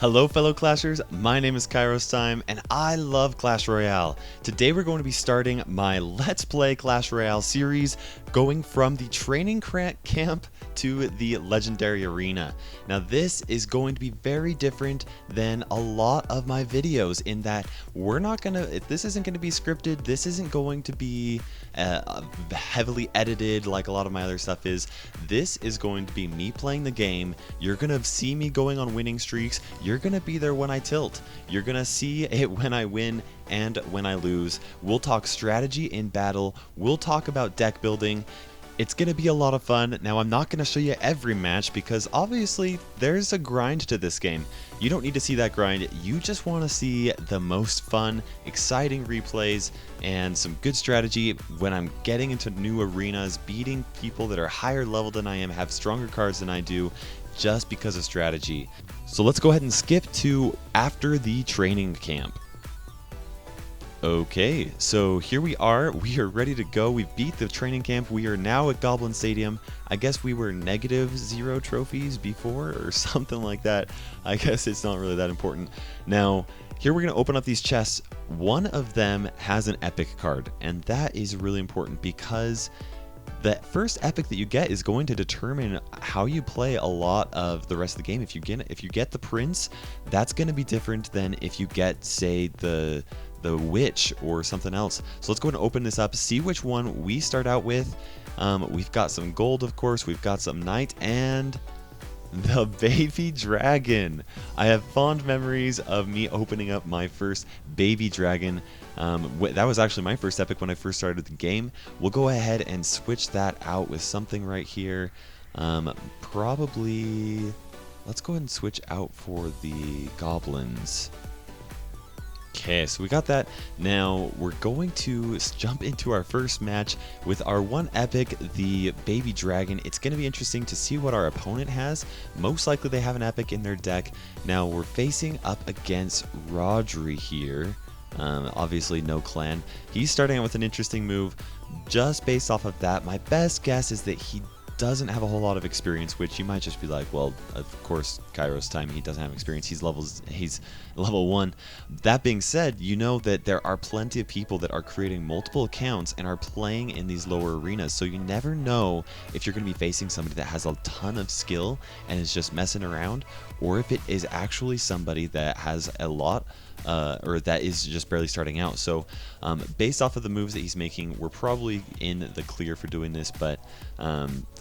Hello fellow Clashers, my name is KairosTime and I love Clash Royale. Today we're going to be starting my Let's Play Clash Royale series, going from the training camp to the legendary arena. Now this is going to be very different than a lot of my videos in that this isn't going to be scripted, this isn't going to be heavily edited like a lot of my other stuff is. This is going to be me playing the game. You're going to see me going on winning streaks. You're going to be there when I tilt. You're going to see it when I win and when I lose. We'll talk strategy in battle. We'll talk about deck building. It's going to be a lot of fun. Now, I'm not going to show you every match because obviously there's a grind to this game. You don't need to see that grind. You just want to see the most fun, exciting replays and some good strategy when I'm getting into new arenas, beating people that are higher level than I am, have stronger cards than I do, just because of strategy. So let's go ahead and skip to after the training camp. Okay, so here we are ready to go. We beat the training camp. We are now at Goblin Stadium. I guess we were -0 trophies before or something like that. I guess it's not really that important. Now, here we're going to open up these chests. One of them has an epic card, and that is really important because the first epic that you get is going to determine how you play a lot of the rest of the game. If you get the prince, that's going to be different than if you get, say, the witch or something else. So let's go ahead and open this up, see which one we start out with. We've got some gold, of course, we've got some knight, and the baby dragon. I have fond memories of me opening up my first baby dragon. That was actually my first epic when I first started the game. We'll go ahead and switch that out with something right here. Probably, let's go ahead and switch out for the goblins. Okay, so we got that. Now we're going to jump into our first match with our one epic, the baby dragon. It's going to be interesting to see what our opponent has. Most likely they have an epic in their deck. Now we're facing up against Rodri here. Obviously no clan. He's starting out with an interesting move. Just based off of that, my best guess is that he doesn't have a whole lot of experience, which you might just be like, well, of course, KairosTime, he doesn't have experience. He's level 1. That being said, you know that there are plenty of people that are creating multiple accounts and are playing in these lower arenas, so you never know if you're going to be facing somebody that has a ton of skill and is just messing around, or if it is actually somebody that has a lot or that is just barely starting out. So based off of the moves that he's making, we're probably in the clear for doing this, but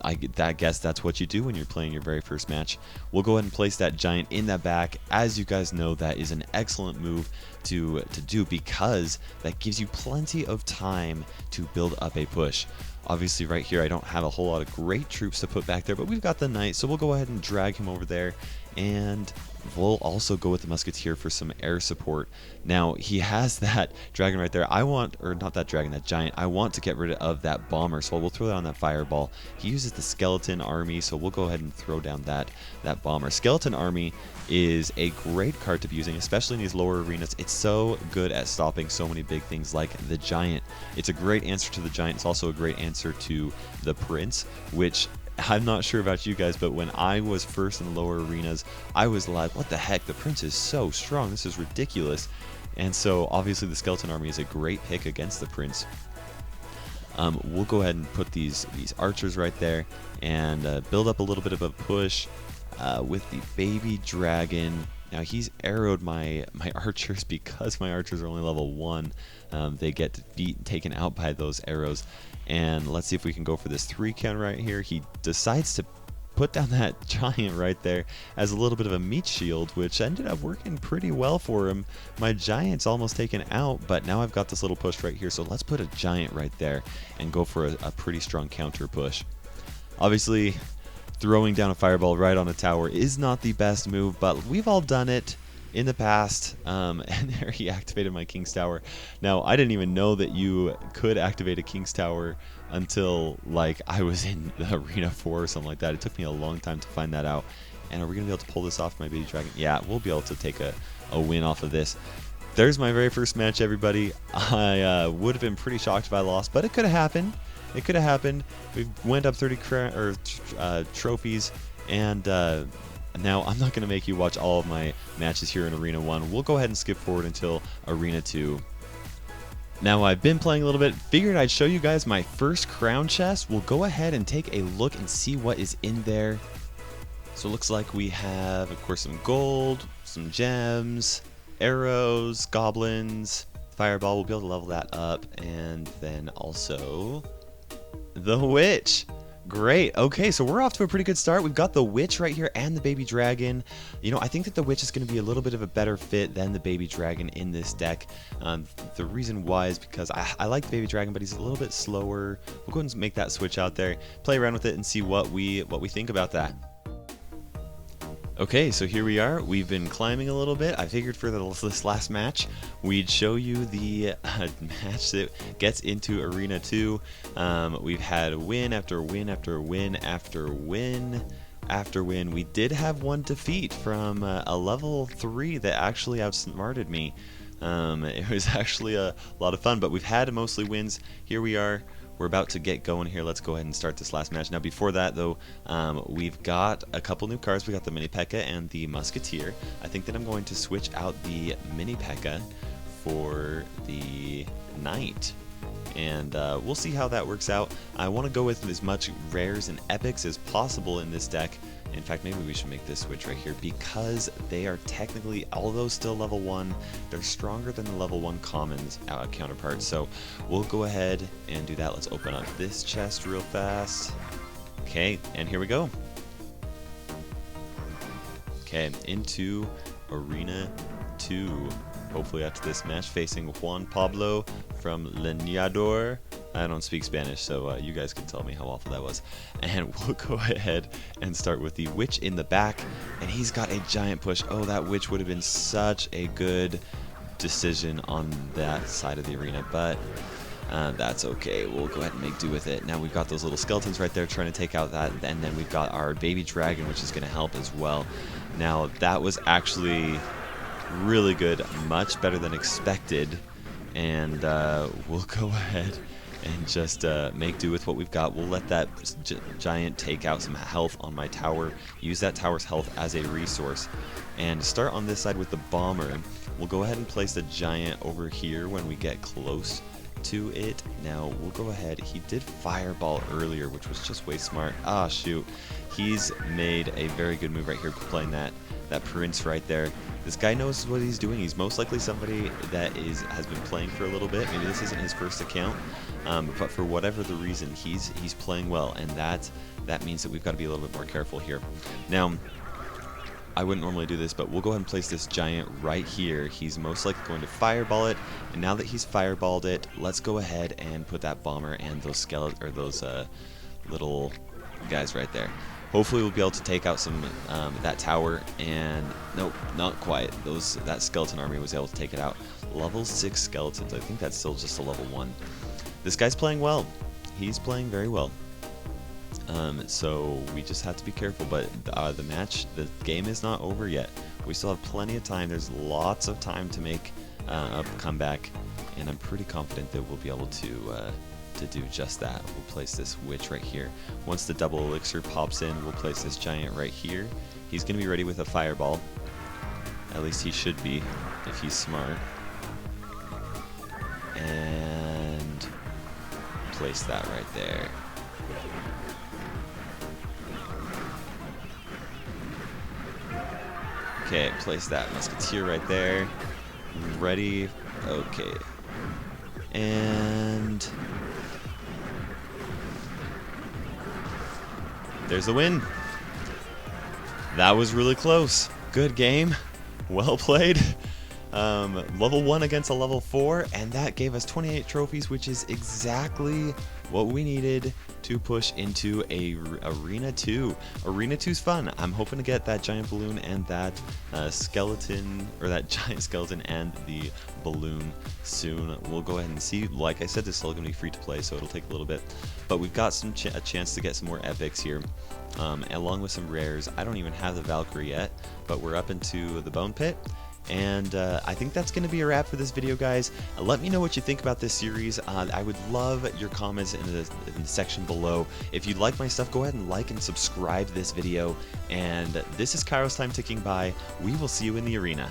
I guess that's what you do when you're playing your very first match. We'll go ahead and place that giant in the back. As you guys know, that is an excellent move to do because that gives you plenty of time to build up a push. Obviously right here I don't have a whole lot of great troops to put back there, but we've got the knight, so we'll go ahead and drag him over there, and we'll also go with the musketeer for some air support. Now he has that dragon right there. That giant. I want to get rid of that bomber, so we'll throw that on that fireball. He uses the skeleton army, so we'll go ahead and throw down that bomber. Skeleton army is a great card to be using, especially in these lower arenas. It's so good at stopping so many big things like the giant. It's a great answer to the giant. It's also a great answer to the prince, which I'm not sure about you guys, but when I was first in the lower arenas, I was like, what the heck, the prince is so strong, this is ridiculous. And so obviously the skeleton army is a great pick against the prince. We'll go ahead and put these archers right there and build up a little bit of a push with the baby dragon. Now he's arrowed my archers because my archers are only level 1. They get taken out by those arrows. And let's see if we can go for this 3 count right here. He decides to put down that giant right there as a little bit of a meat shield, which ended up working pretty well for him. My giant's almost taken out, but now I've got this little push right here. So let's put a giant right there and go for a pretty strong counter push. Obviously, throwing down a fireball right on a tower is not the best move, but we've all done it in the past. And there he activated my King's Tower. Now I didn't even know that you could activate a King's Tower until like I was in the Arena 4 or something like that. It took me a long time to find that out. And are we gonna be able to pull this off, my baby dragon? Yeah, we'll be able to take a win off of this. There's my very first match, everybody. I would have been pretty shocked if I lost, but it could have happened. It could have happened. We went up 30 trophies, and Now, I'm not going to make you watch all of my matches here in Arena 1. We'll go ahead and skip forward until Arena 2. Now, I've been playing a little bit, figured I'd show you guys my first crown chest. We'll go ahead and take a look and see what is in there. So it looks like we have, of course, some gold, some gems, arrows, goblins, fireball. We'll be able to level that up. And then also the witch. Great. Okay, so we're off to a pretty good start. We've got the witch right here and the baby dragon. You know, I think that the witch is going to be a little bit of a better fit than the baby dragon in this deck. The reason why is because I like the baby dragon, but he's a little bit slower. We'll go ahead and make that switch out there, play around with it, and see what we think about that. Okay, so here we are. We've been climbing a little bit. I figured for this last match, we'd show you the match that gets into Arena 2. We've had win after win after win after win after win. We did have one defeat from a level 3 that actually outsmarted me. It was actually a lot of fun, but we've had mostly wins. Here we are. We're about to get going here. Let's go ahead and start this last match. Now, before that, though, we've got a couple new cards. We got the Mini P.E.K.K.A. and the Musketeer. I think that I'm going to switch out the Mini P.E.K.K.A. for the Knight. And we'll see how that works out. I want to go with as much rares and epics as possible in this deck. In fact, maybe we should make this switch right here because they are technically, although still level 1, they're stronger than the level 1 commons counterparts. So we'll go ahead and do that. Let's open up this chest real fast. Okay, and here we go. Okay, into Arena 2. Hopefully after this match, facing Juan Pablo from Leñador. I don't speak Spanish, so you guys can tell me how awful that was. And we'll go ahead and start with the witch in the back. And he's got a giant push. Oh, that witch would have been such a good decision on that side of the arena, but that's okay. We'll go ahead and make do with it. Now we've got those little skeletons right there trying to take out that, and then we've got our baby dragon, which is going to help as well. Now that was actually really good, much better than expected, and we'll go ahead and just make do with what we've got. We'll let that giant take out some health on my tower, use that tower's health as a resource, and start on this side with the bomber. We'll go ahead and place the giant over here when we get close to it. Now we'll go ahead. He did fireball earlier, which was just way smart. Ah, shoot. He's made a very good move right here, playing that prince right there. This guy knows what he's doing. He's most likely somebody that has been playing for a little bit. Maybe this isn't his first account, but for whatever the reason, he's playing well, and that means that we've got to be a little bit more careful here. Now, I wouldn't normally do this, but we'll go ahead and place this giant right here. He's most likely going to fireball it, and now that he's fireballed it, let's go ahead and put that bomber and those those little guys right there. Hopefully we'll be able to take out some that tower, and nope, not quite. That skeleton army was able to take it out. Level 6 skeletons. I think that's still just a level 1. This guy's playing well. He's playing very well. So we just have to be careful. But the game is not over yet. We still have plenty of time. There's lots of time to make a comeback, and I'm pretty confident that we'll be able to do just that. We'll place this witch right here. Once the double elixir pops in, we'll place this giant right here. He's going to be ready with a fireball. At least he should be, if he's smart. And place that right there. Okay, place that musketeer right there. Ready. Okay. And there's the win. That was really close. Good game. Well played. Level 1 against a level 4, and that gave us 28 trophies, which is exactly what we needed to push into Arena 2. Arena 2's fun. I'm hoping to get that giant balloon and that skeleton, or that giant skeleton and the balloon soon. We'll go ahead and see. Like I said, this is still going to be free to play, so it'll take a little bit. But we've got a chance to get some more epics here, along with some rares. I don't even have the Valkyrie yet, but we're up into the Bone Pit. And I think that's going to be a wrap for this video, guys. Let me know what you think about this series. I would love your comments in the section below. If you like my stuff, go ahead and like and subscribe this video. And this is KairosTime ticking by. We will see you in the arena.